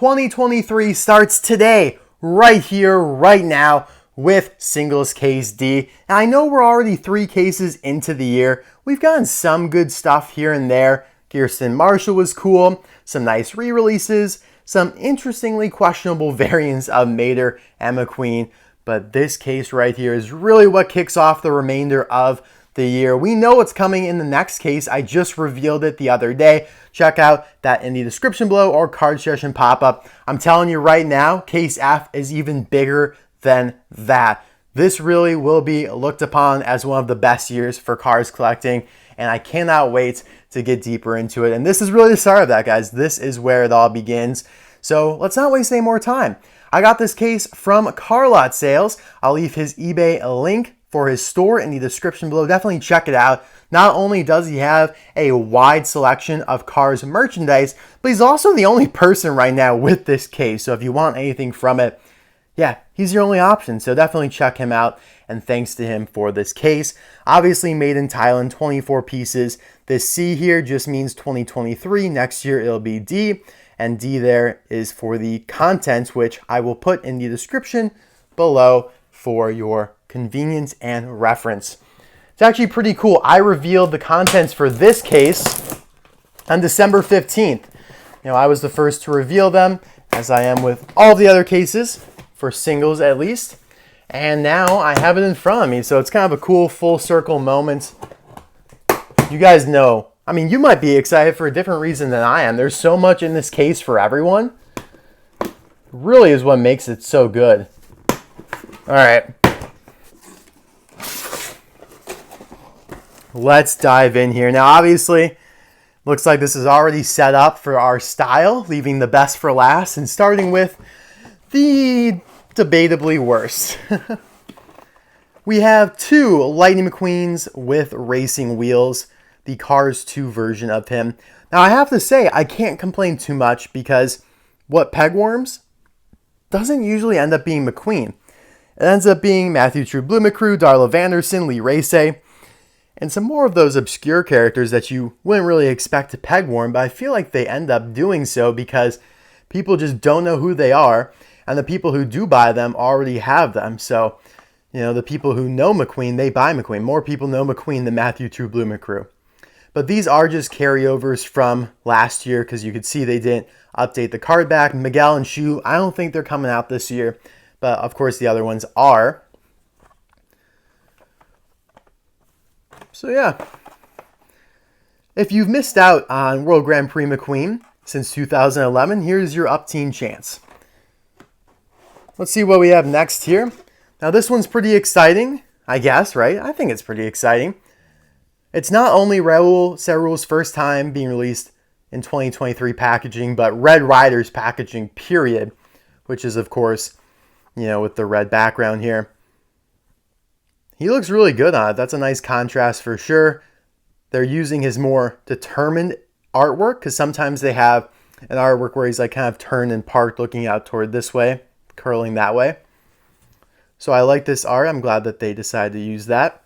2023 starts today, right here, right now, with Singles Case D. And I know we're already 3 cases into the year. We've gotten some good stuff here and there. Gearsten Marshall was cool, some nice re-releases, some interestingly questionable variants of Mater and McQueen. But this case right here is really what kicks off the remainder of the year. We know what's coming in the next case. I just revealed it the other day. Check out that in the description below or card session pop-up. I'm telling you right now, Case F is even bigger than that. This really will be looked upon as one of the best years for cards collecting, and I cannot wait to get deeper into it. And this is really the start of that, guys. This is where it all begins. So let's not waste any more time. I got this case from Car Lot Sales. I'll leave his eBay link for his store in the description below. Definitely check it out. Not only does he have a wide selection of Cars merchandise, but he's also the only person right now with this case. So if you want anything from it, yeah, he's your only option. So definitely check him out. And thanks to him for this case. Obviously made in Thailand, 24 pieces. This C here just means 2023. Next year it'll be D. And D there is for the contents, which I will put in the description below for your convenience and reference. It's actually pretty cool. I revealed the contents for this case on December 15th. I was the first to reveal them, as I am with all the other cases, for singles at least. And now I have it in front of me, so it's kind of a cool full circle moment. You guys know, I mean, you might be excited for a different reason than I am. There's so much in this case for everyone. It really is what makes it so good. All right. Let's dive in here. Now, obviously, looks like this is already set up for our style, leaving the best for last and starting with the debatably worst. We have 2 Lightning McQueens with racing wheels, the Cars 2 version of him. Now, I have to say, I can't complain too much because what peg warms doesn't usually end up being McQueen. It ends up being Matthew True Blue McCrew, Darla Vanderson, Lee Race, and some more of those obscure characters that you wouldn't really expect to peg warm, but I feel like they end up doing so because people just don't know who they are, and the people who do buy them already have them. So, the people who know McQueen, they buy McQueen. More people know McQueen than Matthew True Blue McCrew. But these are just carryovers from last year because you could see they didn't update the card back. Miguel and Shu, I don't think they're coming out this year, but of course the other ones are. So yeah, if you've missed out on World Grand Prix McQueen since 2011, here's your up-teen chance. Let's see what we have next here. Now this one's pretty exciting, I guess, right? I think it's pretty exciting. It's not only Raoul ÇaRoule's first time being released in 2023 packaging, but Red Rider's packaging, period, which is, of course, with the red background here. He looks really good on it. That's a nice contrast for sure. They're using his more determined artwork because sometimes they have an artwork where he's like kind of turned and parked looking out toward this way, curling that way. So I like this art. I'm glad that they decided to use that.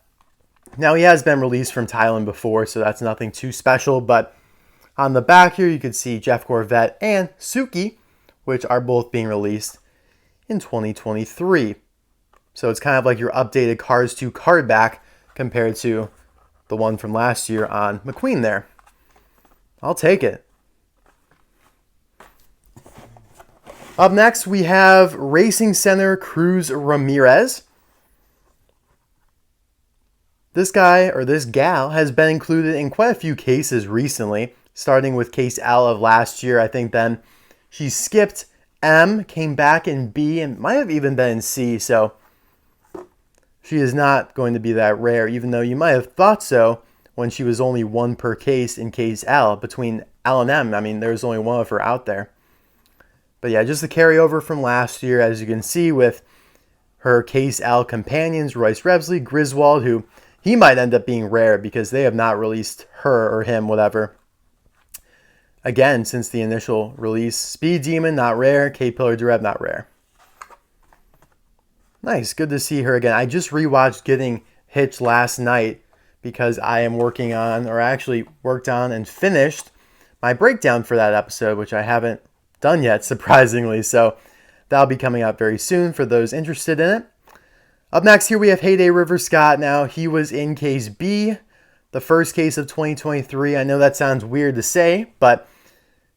Now he has been released from Thailand before, so that's nothing too special. But on the back here, you can see Jeff Corvette and Suki, which are both being released in 2023. So it's kind of like your updated Cars 2 card back compared to the one from last year on McQueen there. I'll take it. Up next, we have Racing Center Cruz Ramirez. This guy, or this gal, has been included in quite a few cases recently, starting with Case L of last year. I think then she skipped M, came back in B, and might have even been in C, so she is not going to be that rare, even though you might have thought so when she was only 1 per case in Case L. Between L and M, I mean, there's only 1 of her out there. But yeah, just the carryover from last year, as you can see with her Case L companions, Royce Revsley, Griswold, who he might end up being rare because they have not released her or him, whatever, again since the initial release. Speed Demon, not rare. K-Pillar Dureb, not rare. Nice, good to see her again. I just rewatched Getting Hitched last night because I am working on, or actually worked on and finished my breakdown for that episode, which I haven't done yet, surprisingly. So that'll be coming out very soon for those interested in it. Up next here we have Heyday River Scott. Now he was in case B, the first case of 2023. I know that sounds weird to say, but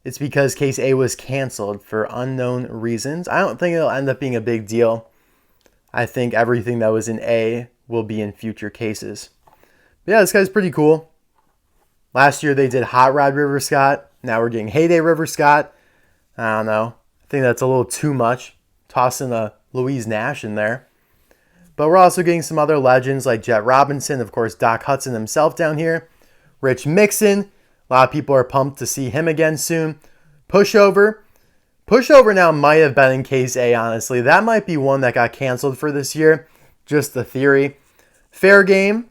it's because case A was canceled for unknown reasons. I don't think it'll end up being a big deal. I think everything that was in A will be in future cases. But yeah, this guy's pretty cool. Last year they did Hot Rod River Scott. Now we're getting Heyday River Scott. I don't know. I think that's a little too much. Tossing a Louise Nash in there. But we're also getting some other legends like Jet Robinson, of course, Doc Hudson himself down here. Rich Mixon. A lot of people are pumped to see him again soon. Pushover. Pushover now might have been in case A, honestly. That might be one that got canceled for this year. Just the theory. Faregame.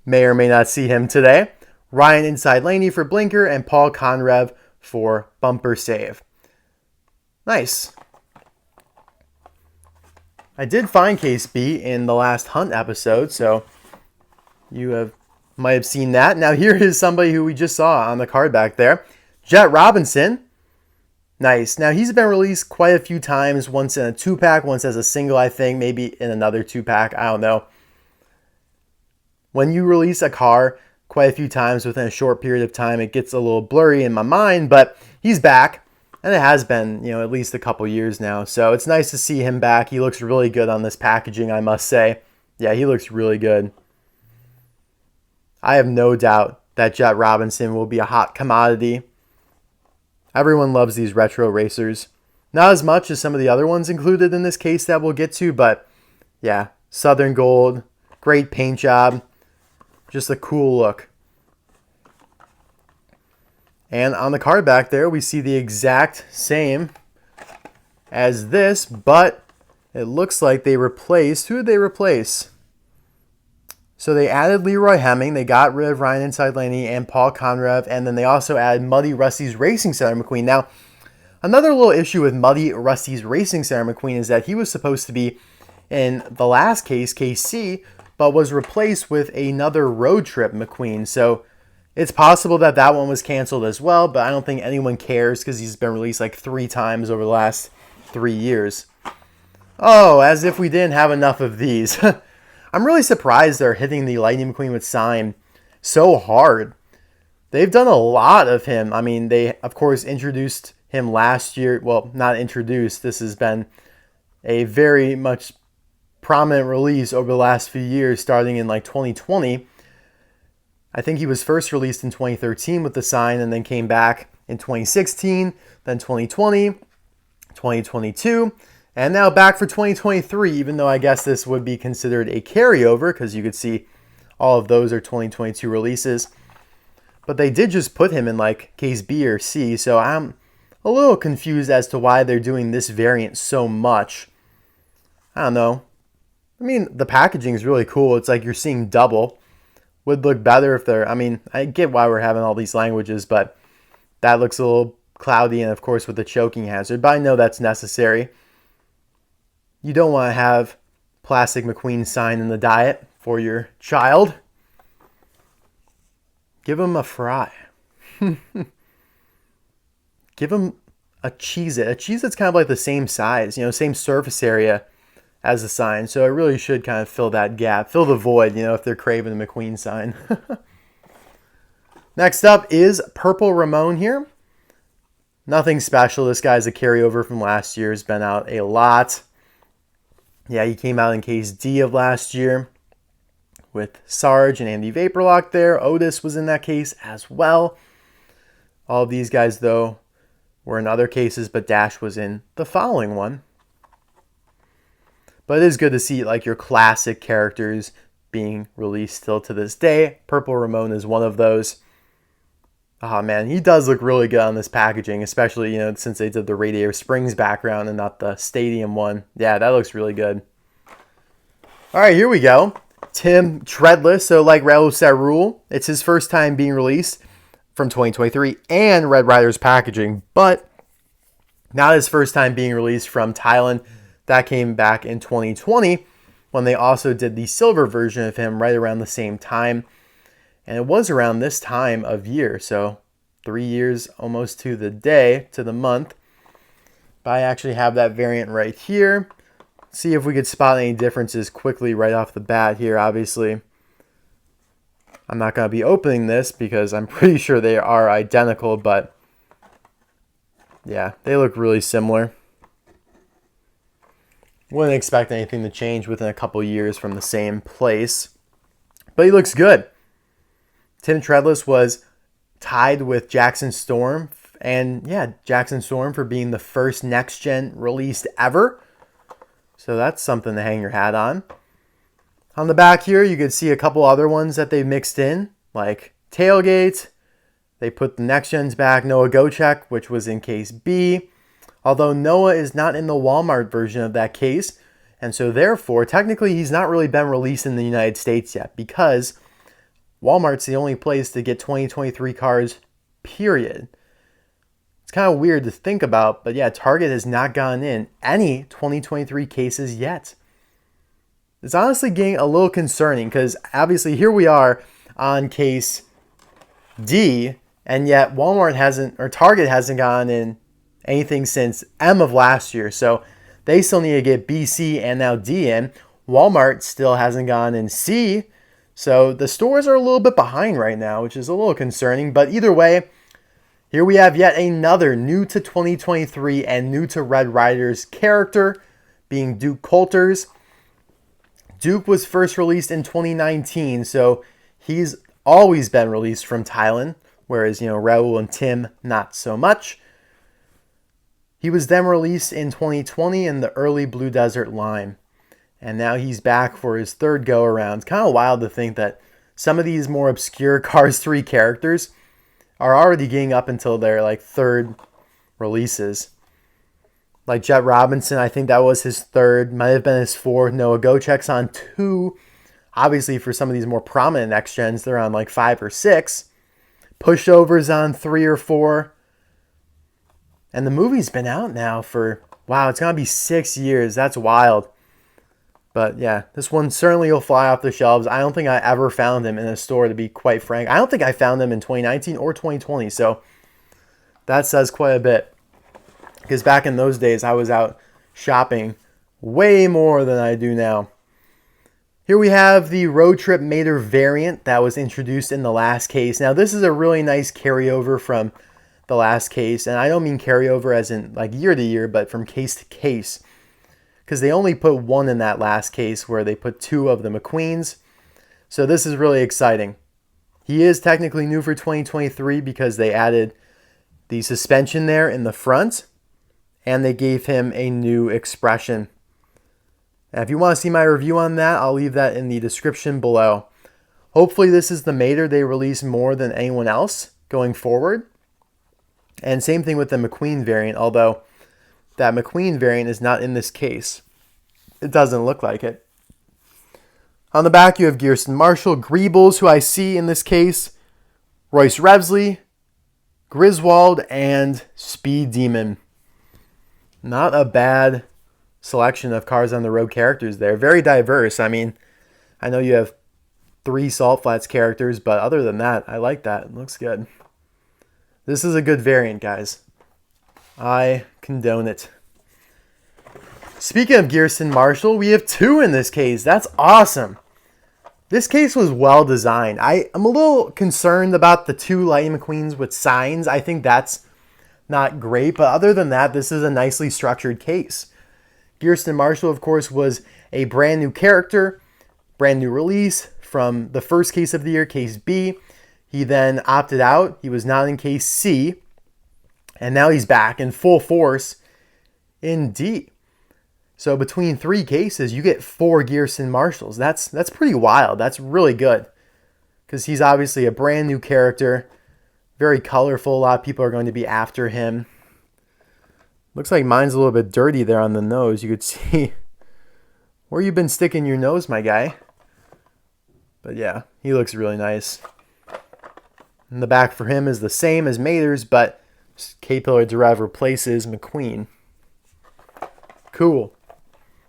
May or may not see him today. Ryan Inside Laney for Blinker. And Paul Conrev for Bumper Save. Nice. I did find case B in the last Hunt episode, so you might have seen that. Now here is somebody who we just saw on the card back there. Jet Robinson. Nice. Now he's been released quite a few times, once in a 2-pack, once as a single, I think, maybe in another 2-pack, I don't know. When you release a car quite a few times within a short period of time, it gets a little blurry in my mind, but he's back. And it has been, at least a couple years now. So it's nice to see him back. He looks really good on this packaging, I must say. Yeah, he looks really good. I have no doubt that Jet Robinson will be a hot commodity. Everyone loves these retro racers. Not as much as some of the other ones included in this case that we'll get to, but yeah, Southern Gold, great paint job, just a cool look. And on the card back there, we see the exact same as this, but it looks like they replaced. Who did they replace? So they added Leroy Hemming. They got rid of Ryan Inside Laney and Paul Conrev, and then they also added Muddy Rusty's Racing Center McQueen. Now, another little issue with Muddy Rusty's Racing Center McQueen is that he was supposed to be in the last case, case C, but was replaced with another Road Trip McQueen. So it's possible that that one was canceled as well, but I don't think anyone cares because he's been released like 3 times over the last 3 years. Oh, as if we didn't have enough of these. I'm really surprised they're hitting the Lightning McQueen with sign so hard. They've done a lot of him. I mean, they, of course, introduced him last year. Well, not introduced. This has been a very much prominent release over the last few years, starting in like 2020. I think he was first released in 2013 with the sign and then came back in 2016, then 2020, 2022, and now back for 2023, even though I guess this would be considered a carryover because you could see all of those are 2022 releases. But they did just put him in like case B or C, so I'm a little confused as to why they're doing this variant so much. I don't know. I mean, the packaging is really cool. It's like you're seeing double. Would look better if they're, I mean, I get why we're having all these languages, but that looks a little cloudy, and of course with the choking hazard, but I know that's necessary. You don't want to have plastic McQueen sign in the diet for your child. Give him a fry. Give him a Cheez-It. A Cheez-It's kind of like the same size, same surface area as the sign. So it really should kind of fill that gap, fill the void, if they're craving the McQueen sign. Next up is Purple Ramone here. Nothing special. This guy's a carryover from last year. Has been out a lot. Yeah, he came out in case D of last year with Sarge and Andy Vaporlock there. Otis was in that case as well. All of these guys, though, were in other cases, but Dash was in the following one. But it is good to see like your classic characters being released still to this day. Purple Ramone is one of those. Oh man, he does look really good on this packaging, especially, since they did the Radiator Springs background and not the Stadium one. Yeah, that looks really good. All right, here we go. Tim Treadless, so like Raoul ÇaRoule, it's his first time being released from 2023 and Red Rider's packaging, but not his first time being released from Thailand. That came back in 2020 when they also did the silver version of him right around the same time. And it was around this time of year, so 3 years almost to the day, to the month. But I actually have that variant right here. See if we could spot any differences quickly right off the bat here. Obviously, I'm not going to be opening this because I'm pretty sure they are identical, but yeah, they look really similar. Wouldn't expect anything to change within a couple years from the same place. But he looks good. Tim Treadless was tied with Jackson Storm. And yeah, Jackson Storm for being the first next-gen released ever. So that's something to hang your hat on. On the back here, you could see a couple other ones that they've mixed in, like Tailgate. They put the next gens back, Noah Gochek, which was in case B. Although Noah is not in the Walmart version of that case. And so therefore, technically, he's not really been released in the United States yet because Walmart's the only place to get 2023 cars, period. It's kind of weird to think about, but yeah, Target has not gotten in any 2023 cases yet. It's honestly getting a little concerning because obviously here we are on case D, and yet Walmart hasn't, or Target hasn't gotten in anything since M of last year. So they still need to get B, C, and now D in. Walmart still hasn't gotten in C. So the stores are a little bit behind right now, which is a little concerning. But either way, here we have yet another new to 2023 and new to Red Riders character, being Duke Coulters. Duke was first released in 2019, so he's always been released from Thailand, whereas, Raoul and Tim, not so much. He was then released in 2020 in the early Blue Desert line, and now he's back for his third go-around. It's kind of wild to think that some of these more obscure Cars 3 characters are already getting up until their third releases. Like Jet Robinson, I think that was his third, might have been his fourth. Noah Gochek's on 2. Obviously, for some of these more prominent next gens, they're on 5 or 6. Pushover's on 3 or 4. And the movie's been out now for, wow, it's going to be 6 years. That's wild. But yeah, this one certainly will fly off the shelves. I don't think I ever found him in a store, to be quite frank. I don't think I found him in 2019 or 2020. So that says quite a bit. Because back in those days, I was out shopping way more than I do now. Here we have the Road Trip Mater variant that was introduced in the last case. Now, this is a really nice carryover from the last case. And I don't mean carryover as in year to year, but from case to case. Because they only put one in that last case where they put 2 of the McQueens. So this is really exciting. He is technically new for 2023 because they added the suspension there in the front. And they gave him a new expression. Now, if you want to see my review on that, I'll leave that in the description below. Hopefully this is the Mater they release more than anyone else going forward. And same thing with the McQueen variant, although that McQueen variant is not in this case. It doesn't look like it. On the back, you have Gearsten Marshall, Greebles, who I see in this case, Royce Revsley, Griswold, and Speed Demon. Not a bad selection of Cars on the Road characters there. Very diverse. I mean, I know you have 3 Salt Flats characters, but other than that, I like that. It looks good. This is a good variant, guys. I condone it. Speaking of Gearsten Marshall, we have 2 in this case. That's awesome. This case was well designed. I'm a little concerned about the 2 Lightning McQueens with signs. I think that's not great, but other than that, this is a nicely structured case. Gearsten Marshall, of course, was a brand new character, brand new release from the first case of the year, case B. He then opted out. He was not in case C. And now he's back in full force in D. So between 3 cases, you get 4 Gearsten Marshalls. That's pretty wild. That's really good. Because he's obviously a brand new character. Very colorful. A lot of people are going to be after him. Looks like mine's a little bit dirty there on the nose. You could see where you've been sticking your nose, my guy. But yeah, he looks really nice. And the back for him is the same as Mater's, but K-Pillar Drive replaces McQueen. Cool.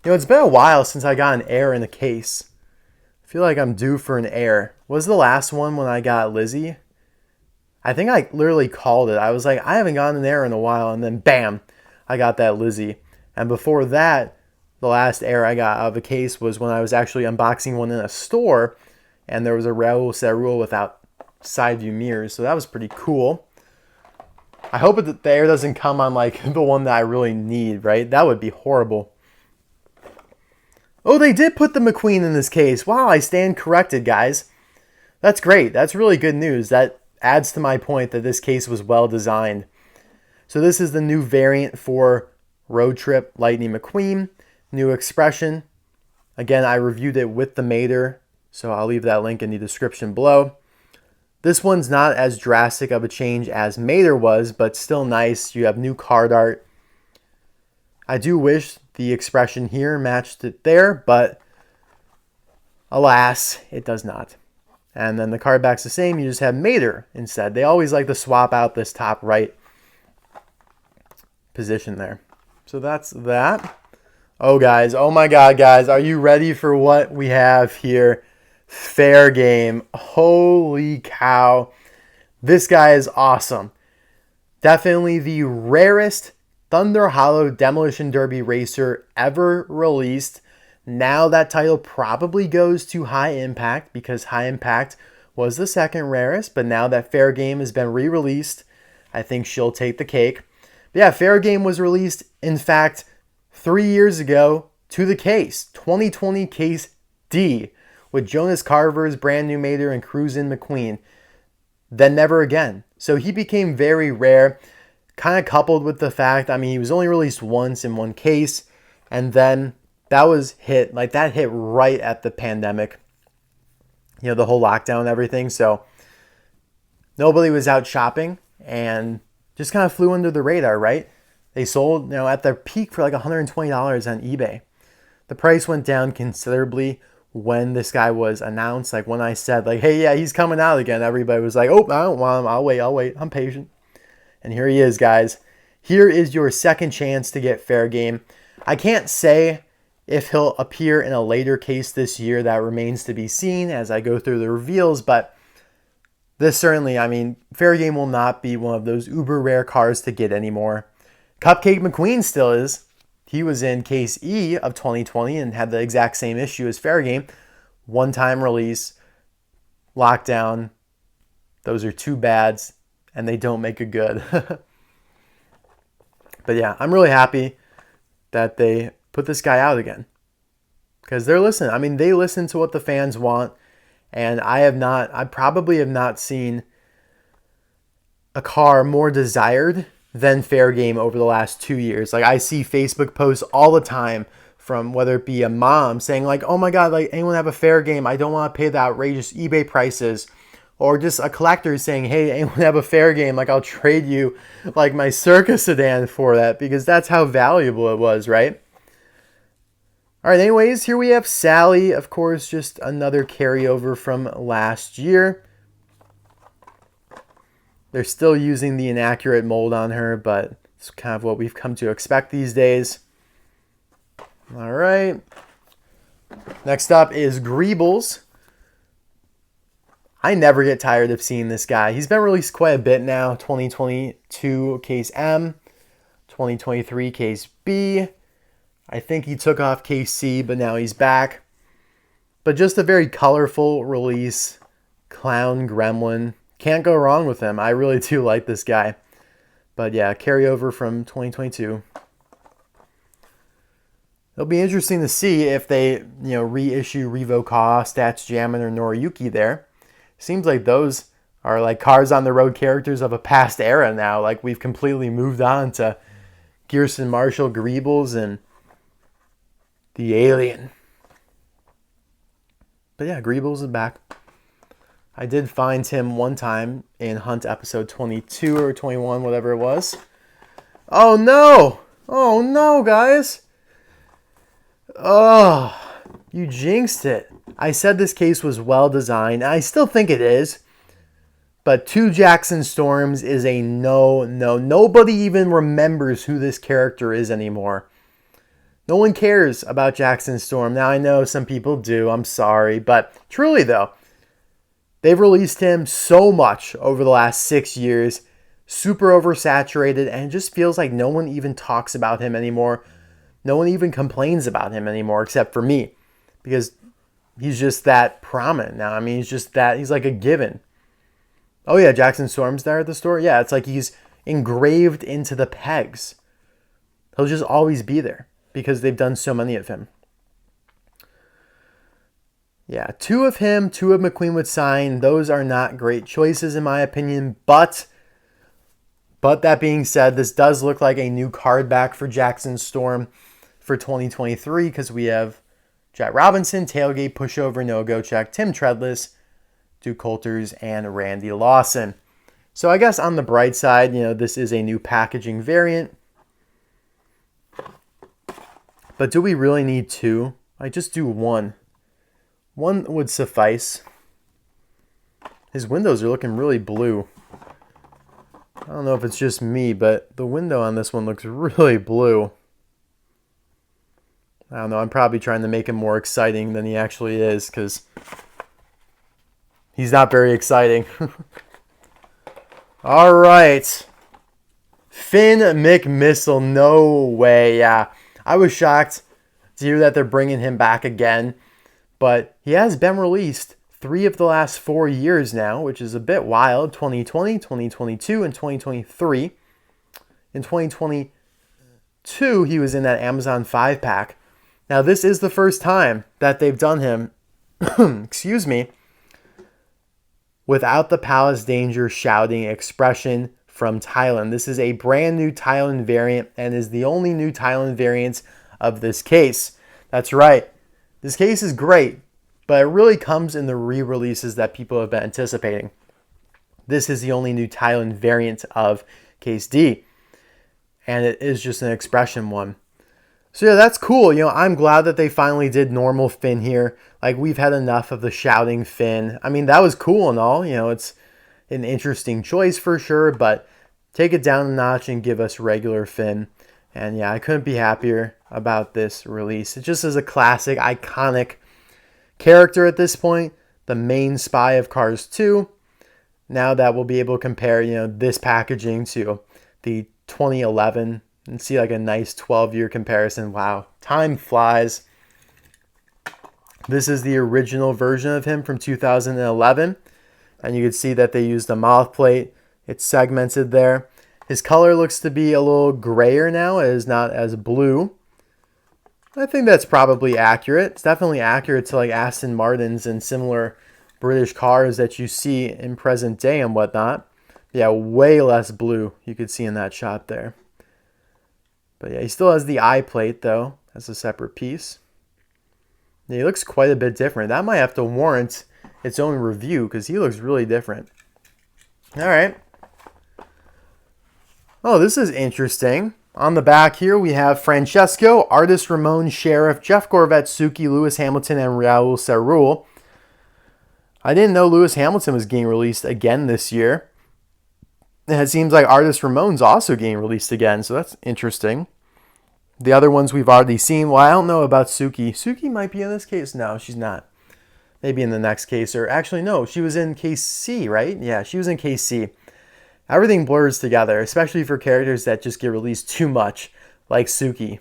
It's been a while since I got an air in a case. I feel like I'm due for an air. Was the last one when I got Lizzie? I think I literally called it. I was like, I haven't gotten an air in a while, and then bam, I got that Lizzie. And before that, the last air I got out of a case was when I was actually unboxing one in a store, and there was a Raoul ÇaRoule without side view mirrors, so that was pretty cool. I hope that the air doesn't come on like the one that I really need, right? That would be horrible. Oh, they did put the McQueen in this case. Wow, I stand corrected, guys. That's great. That's really good news. That adds to my point that this case was well designed. So this is the new variant for Road Trip Lightning McQueen. New expression. Again, I reviewed it with the Mater, so I'll leave that link in the description below. This one's not as drastic of a change as Mater was, but still nice. You have new card art. I do wish the expression here matched it there, but alas, it does not. And then the card back's the same, you just have Mater instead. They always like to swap out this top right position there. So that's that. Oh guys, oh my god guys, are you ready for what we have here? Faregame. Holy cow. This guy is awesome. Definitely the rarest Thunder Hollow Demolition Derby racer ever released. Now that title probably goes to High Impact because High Impact was the second rarest, but now that Faregame has been re-released, I think she'll take the cake. But yeah, Faregame was released, in fact, 3 years ago to the case, 2020 Case D, with Jonas Carver's brand new Mater and Cruz and McQueen. Then never again. So he became very rare. Kind of coupled with the fact, I mean, he was only released once in one case, and then that was hit, like that hit right at the pandemic, you know, the whole lockdown and everything. So nobody was out shopping and just kind of flew under the radar, right? They sold, you know, at their peak for like $120 on eBay. The price went down considerably when this guy was announced. Like when I said, like, hey, yeah, he's coming out again, everybody was like, oh, I don't want him. I'll wait. I'm patient. And here he is, guys. Here is your second chance to get Faregame. I can't say if he'll appear in a later case this year. That remains to be seen as I go through the reveals. But this certainly, I mean, Faregame will not be one of those uber rare cars to get anymore. Cupcake McQueen still is. He was in Case E of 2020 and had the exact same issue as Faregame. One-time release, lockdown. Those are two bads. And they don't make a good. But yeah, I'm really happy that they put this guy out again. Because they're listening. I mean, they listen to what the fans want. And I probably have not seen a car more desired than Faregame over the last 2 years. Like, I see Facebook posts all the time from whether it be a mom saying like, oh my God, like anyone have a Faregame? I don't want to pay the outrageous eBay prices. Or just a collector saying, hey, anyone have a Faregame? Like, I'll trade you like my Circus sedan for that, because that's how valuable it was, right? All right, anyways, here we have Sally. Of course, just another carryover from last year. They're still using the inaccurate mold on her, but it's kind of what we've come to expect these days. All right. Next up is Greebles. I never get tired of seeing this guy. He's been released quite a bit now. 2022 Case M, 2023 Case B. I think he took off Case C, but now he's back. But just a very colorful release. Clown Gremlin. Can't go wrong with him. I really do like this guy. But yeah, carryover from 2022. It'll be interesting to see if they, reissue Revo Kaw, Stats Jammin, or Noriyuki there. Seems like those are like Cars on the Road characters of a past era now. Like, we've completely moved on to Gearsten Marshall, Greebles, and the Alien. But yeah, Greebles is back. I did find him one time in Hunt episode 22 or 21, whatever it was. Oh no! Oh no, guys! Oh, you jinxed it. I said this case was well designed. I still think it is. But 2 Jackson Storms is a no. Nobody even remembers who this character is anymore. No one cares about Jackson Storm. Now, I know some people do. I'm sorry. But truly, though, they've released him so much over the last 6 years. super oversaturated, and it just feels like no one even talks about him anymore. No one even complains about him anymore except for me, because he's just that prominent now. I mean, he's like a given. Oh yeah, Jackson Storm's there at the store? Yeah, it's like he's engraved into the pegs. He'll just always be there because they've done so many of him. Yeah, 2 of him, 2 of McQueen would sign. Those are not great choices in my opinion, but that being said, this does look like a new card back for Jackson Storm for 2023 because we have Jet Robinson, Tailgate, Pushover, No-Go Check, Tim Treadless, Duke Coulters, and Randy Lawson. So I guess on the bright side, this is a new packaging variant. But do we really need 2? I just do 1. 1 would suffice. His windows are looking really blue. I don't know if it's just me, but the window on this one looks really blue. I don't know, I'm probably trying to make him more exciting than he actually is, because he's not very exciting. All right. Finn McMissile, no way. Yeah, I was shocked to hear that they're bringing him back again, but he has been released 3 of the last 4 years now, which is a bit wild. 2020, 2022, and 2023. In 2022, he was in that Amazon 5-pack. Now, this is the first time that they've done him, excuse me, without the Palace Danger shouting expression from Thailand. This is a brand new Thailand variant and is the only new Thailand variant of this case. That's right. This case is great, but it really comes in the re-releases that people have been anticipating. This is the only new Thailand variant of Case D, and it is just an expression one. So yeah, that's cool. I'm glad that they finally did normal Finn here. Like, we've had enough of the shouting Finn. I mean, that was cool and all. It's an interesting choice for sure, but take it down a notch and give us regular Finn. And yeah, I couldn't be happier about this release. It just is a classic, iconic character at this point. The main spy of Cars 2. Now that we'll be able to compare, this packaging to the 2011 and see like a nice 12-year comparison. Wow, time flies. This is the original version of him from 2011. And you can see that they used a mouth plate. It's segmented there. His color looks to be a little grayer now. It is not as blue. I think that's probably accurate. It's definitely accurate to like Aston Martins and similar British cars that you see in present day and whatnot. Yeah, way less blue you could see in that shot there. But yeah, he still has the eye plate though, as a separate piece. Yeah, he looks quite a bit different. That might have to warrant its own review because he looks really different. All right. Oh, this is interesting. On the back here, we have Francesco, Artist Ramone, Sheriff, Jeff Gorvet, Suki, Lewis Hamilton, and Raoul ÇaRoule. I didn't know Lewis Hamilton was getting released again this year. And it seems like Artist Ramone's also getting released again, so that's interesting. The other ones we've already seen. Well, I don't know about Suki. Suki might be in this case. No, she's not. Maybe in the next case. Or actually, no, she was in case C, right? Yeah, she was in case C. Everything blurs together, especially for characters that just get released too much, like Suki.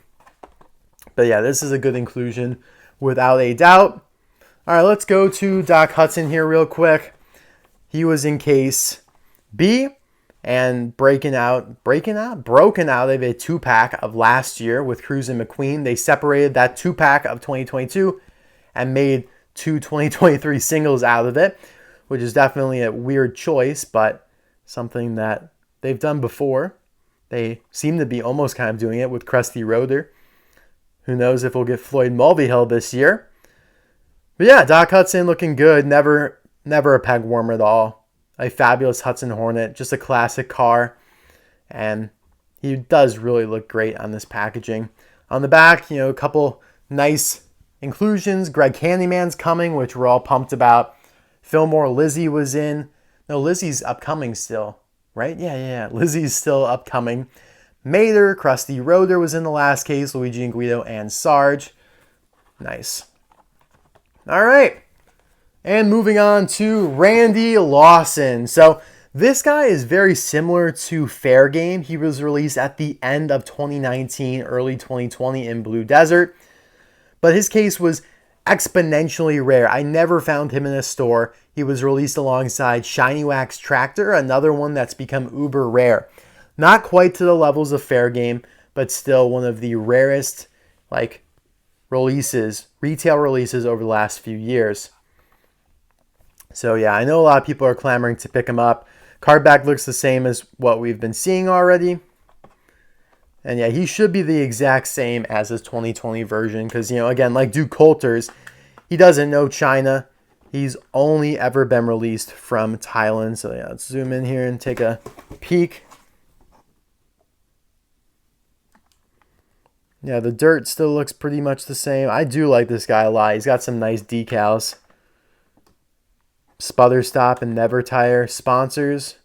But yeah, this is a good inclusion, without a doubt. All right, let's go to Doc Hudson here real quick. He was in case B. And broken out of a 2-pack of last year with Cruz and McQueen. They separated that 2-pack of 2022 and made 2 2023 singles out of it, which is definitely a weird choice, but something that they've done before. They seem to be almost kind of doing it with Krusty Roeder. Who knows if we'll get Floyd Mulvihill this year. But yeah, Doc Hudson looking good. Never a peg warmer at all. A fabulous Hudson Hornet, just a classic car, and he does really look great on this packaging. On the back, a couple nice inclusions. Greg Candyman's coming, which we're all pumped about. Fillmore Lizzie was in. No, Lizzie's upcoming still, right? Yeah. Lizzie's still upcoming. Mater, Krusty Roeder was in the last case. Luigi and Guido and Sarge. Nice. All right. And moving on to Randy Lawson. So This guy is very similar to Faregame. He was released at the end of 2019, early 2020 in Blue Desert. But his case was exponentially rare. I never found him in a store. He was released alongside Shiny Wax Tractor, another one that's become uber rare. Not quite to the levels of Faregame, but still one of the rarest retail releases over the last few years. So yeah, I know a lot of people are clamoring to pick him up. Card back looks the same as what we've been seeing already. And yeah, he should be the exact same as his 2020 version because, again, like Coulters, he doesn't know China. He's only ever been released from Thailand. So yeah, let's zoom in here and take a peek. Yeah, the dirt still looks pretty much the same. I do like this guy a lot. He's got some nice decals. Sputter Stop and Never Tire sponsors.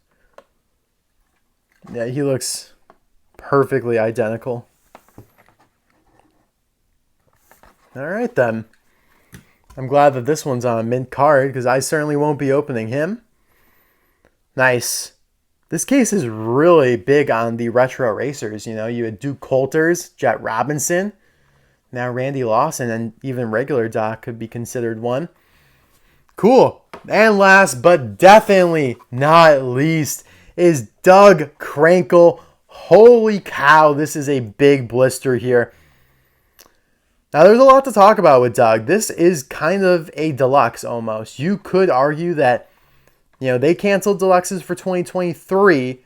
Yeah, he looks perfectly identical. All right, then. I'm glad that this one's on a mint card because I certainly won't be opening him. Nice. This case is really big on the retro racers. You had Coulters, Jet Robinson, now Randy Lawson, and even regular Doc could be considered one. Cool. And last but definitely not least is Doug Crankel. Holy cow, this is a big blister here. Now, there's a lot to talk about with Doug. This is kind of a deluxe almost. You could argue that they canceled deluxes for 2023,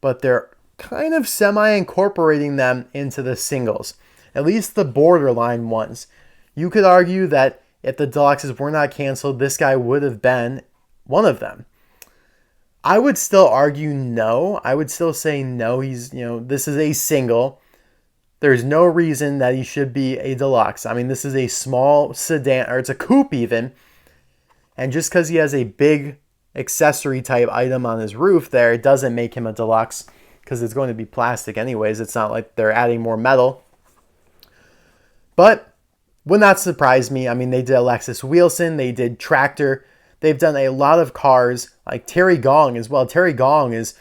but they're kind of semi-incorporating them into the singles, at least the borderline ones. You could argue that if the deluxes were not canceled, this guy would have been one of them. I would still argue no. I would still say no. This is a single. There's no reason that he should be a deluxe. I mean, this is a small sedan, or it's a coupe even. And just because he has a big accessory type item on his roof there, it doesn't make him a deluxe because it's going to be plastic anyways. It's not like they're adding more metal. But would not surprise me. I mean, they did Alexis Wheelson, they did Tractor. They've done a lot of cars like Terry Gong as well. Terry Gong is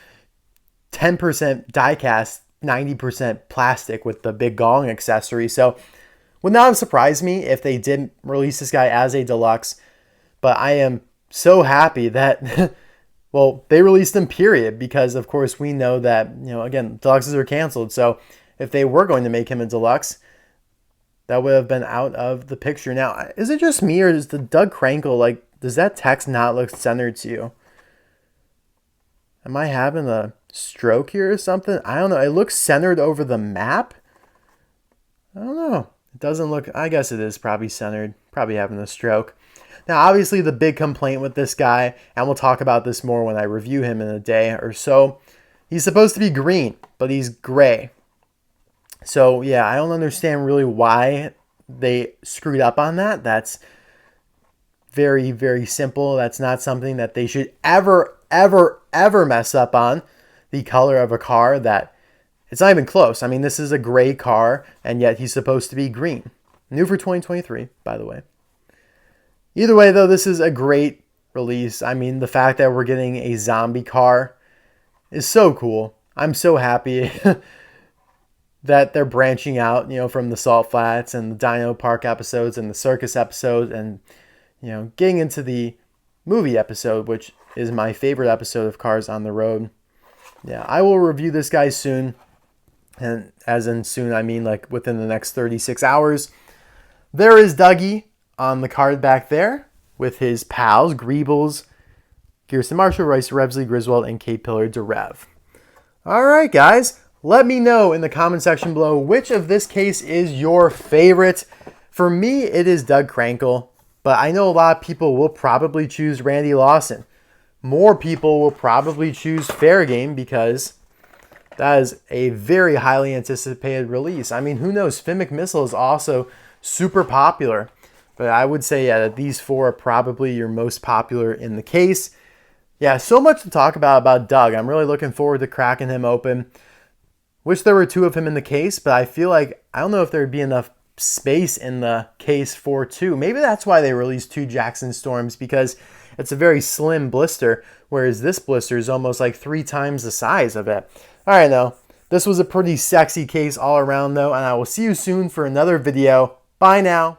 10% diecast, 90% plastic with the big gong accessory. So would not have surprised me if they did release this guy as a deluxe. But I am so happy that, they released him, period, because of course we know that, again, deluxes are canceled. So if they were going to make him a deluxe, that would have been out of the picture. Now, is it just me or is the Doug Crankel, does that text not look centered to you? Am I having a stroke here or something? I don't know. It looks centered over the map. I don't know. It doesn't look, I guess it is probably centered, probably having a stroke. Now, obviously, the big complaint with this guy, and we'll talk about this more when I review him in a day or so, he's supposed to be green, but he's gray. So, yeah, I don't understand really why they screwed up on that. That's very, very simple. That's not something that they should ever mess up on. The color of a car that, it's not even close. I mean, this is a gray car, and yet he's supposed to be green. New for 2023, by the way. Either way, though, this is a great release. I mean, the fact that we're getting a zombie car is so cool. I'm so happy that they're branching out, from the Salt Flats and the Dino Park episodes and the circus episode and, getting into the movie episode, which is my favorite episode of Cars on the Road. Yeah, I will review this guy soon. And as in soon, I mean within the next 36 hours. There is Dougie on the card back there with his pals, Greebles, Gearsten Marshall, Rice, Rebsley, Griswold, and K-Pillar DeRev. All right, guys. Let me know in the comment section below which of this case is your favorite. For me, it is Doug Crankel, but I know a lot of people will probably choose Randy Lawson. More people will probably choose Faregame because that is a very highly anticipated release. I mean, who knows? Finn McMissile is also super popular. But I would say, that these four are probably your most popular in the case. Yeah, so much to talk about Doug. I'm really looking forward to cracking him open. Wish there were two of him in the case, but I feel I don't know if there would be enough space in the case for two. Maybe that's why they released two Jackson Storms, because it's a very slim blister, whereas this blister is almost like 3 times the size of it. All right, though. This was a pretty sexy case all around, though, and I will see you soon for another video. Bye now.